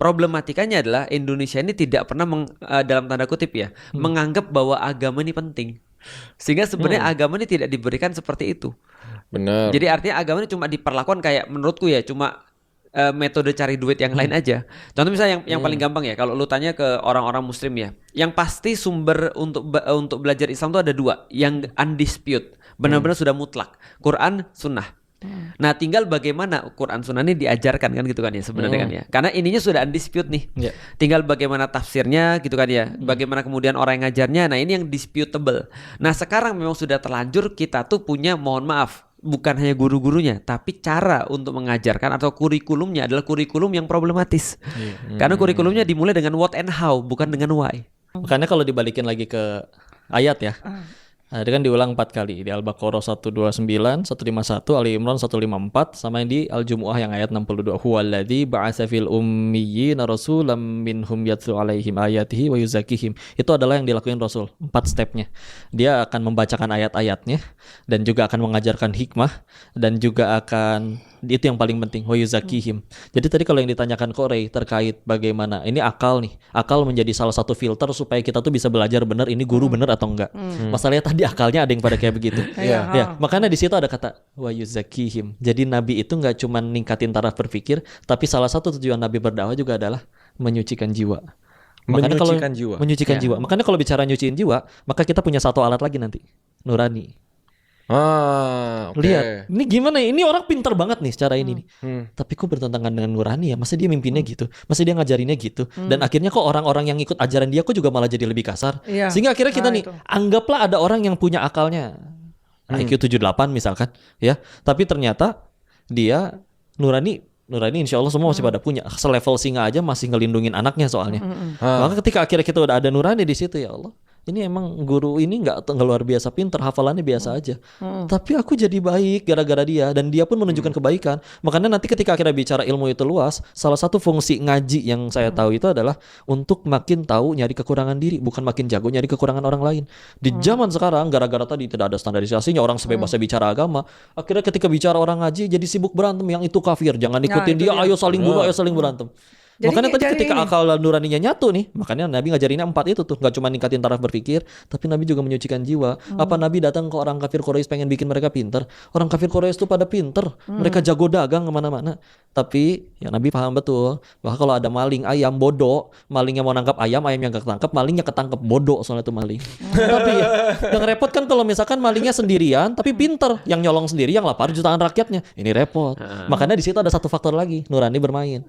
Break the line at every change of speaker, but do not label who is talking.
problematikanya adalah Indonesia ini tidak pernah dalam tanda kutip ya menganggap bahwa agama ini penting. Sehingga sebenarnya agama ini tidak diberikan seperti itu.
Benar.
Jadi artinya agama ini cuma diperlakukan kayak menurutku ya cuma metode cari duit yang lain aja. Contoh misalnya yang paling gampang ya, kalau lu tanya ke orang-orang muslim ya, yang pasti sumber untuk belajar Islam tuh ada dua, yang undisputed, benar-benar sudah mutlak, Quran, Sunnah. Nah tinggal bagaimana Quran Sunnah ini diajarkan kan gitu kan ya sebenarnya kan ya. Karena ininya sudah undisputed nih. Tinggal bagaimana tafsirnya gitu kan ya. Bagaimana kemudian orang yang ngajarnya. Nah ini yang disputable. Nah sekarang memang sudah terlanjur kita tuh punya, mohon maaf, bukan hanya guru-gurunya, tapi cara untuk mengajarkan atau kurikulumnya adalah kurikulum yang problematis. Karena kurikulumnya dimulai dengan what and how, bukan dengan why.
Makanya kalau dibalikin lagi ke ayat ya, nah, dia kan diulang 4 kali di Al-Baqarah 129, 151, Ali Imran 154, sama yang di Al-Jumu'ah yang ayat 62. Huwallazi ba'atsa fil ummiyina rasulam minhum yatlu 'alaihim ayatihi wa yuzakkihim. Itu adalah yang dilakuin Rasul, 4 stepnya. Dia akan membacakan ayat-ayatnya dan juga akan mengajarkan hikmah dan juga akan, itu yang paling penting, wa yuzakkihim. Jadi tadi kalau yang ditanyakan Korey terkait bagaimana ini akal nih, akal menjadi salah satu filter supaya kita tuh bisa belajar benar ini guru benar atau enggak. Masalahnya tadi akalnya ada yang pada kayak begitu. Ya, makanya di situ ada kata wa yuzakkihim. Jadi Nabi itu nggak cuma ningkatin taraf berpikir, tapi salah satu tujuan Nabi berdakwah juga adalah menyucikan jiwa. Makanya menyucikan jiwa. Makanya kalau bicara nyuciin jiwa, maka kita punya satu alat lagi nanti, nurani. Lihat, ini gimana ya? Ini orang pintar banget nih secara ini nih. Tapi kok bertentangan dengan nurani ya? Masa dia mimpinnya gitu? Masa dia ngajarinnya gitu? Dan akhirnya kok orang-orang yang ikut ajaran dia kok juga malah jadi lebih kasar. Sehingga akhirnya kita nih, anggaplah ada orang yang punya akalnya IQ 78 misalkan, ya. Tapi ternyata dia nurani insya Allah semua masih pada punya. Selevel singa aja masih ngelindungin anaknya soalnya. Maka ketika akhirnya kita udah ada nurani di situ, ya Allah, ini emang guru ini nggak luar biasa pintar, hafalannya biasa aja. Tapi aku jadi baik gara-gara dia, dan dia pun menunjukkan kebaikan. Makanya nanti ketika kita bicara ilmu itu luas, salah satu fungsi ngaji yang saya tahu itu adalah untuk makin tahu nyari kekurangan diri, bukan makin jago nyari kekurangan orang lain. Di zaman sekarang gara-gara tadi tidak ada standarisasinya, orang sebebasnya bicara agama. Akhirnya ketika bicara orang ngaji jadi sibuk berantem, yang itu kafir, jangan ikutin dia, ayo saling bunuh, ayo saling berantem. Jadi, makanya tadi ketika akal dan nuraninya nyatu nih, makanya Nabi ngajarinnya 4 itu tuh, nggak cuma ningkatin taraf berpikir, tapi Nabi juga menyucikan jiwa. Apa Nabi datang ke orang kafir Quraisy pengen bikin mereka pinter? Orang kafir Quraisy tuh pada pinter, mereka jago dagang kemana-mana. Tapi ya Nabi paham betul bahwa kalau ada maling ayam bodoh, malingnya mau nangkap ayam, ayamnya nggak ketangkep, malingnya ketangkep, bodoh soalnya itu maling. Tapi ya, yang repot kan kalau misalkan malingnya sendirian tapi pinter, yang nyolong sendiri, yang lapar jutaan rakyatnya, ini repot. Makanya di situ ada satu faktor lagi, nurani bermain.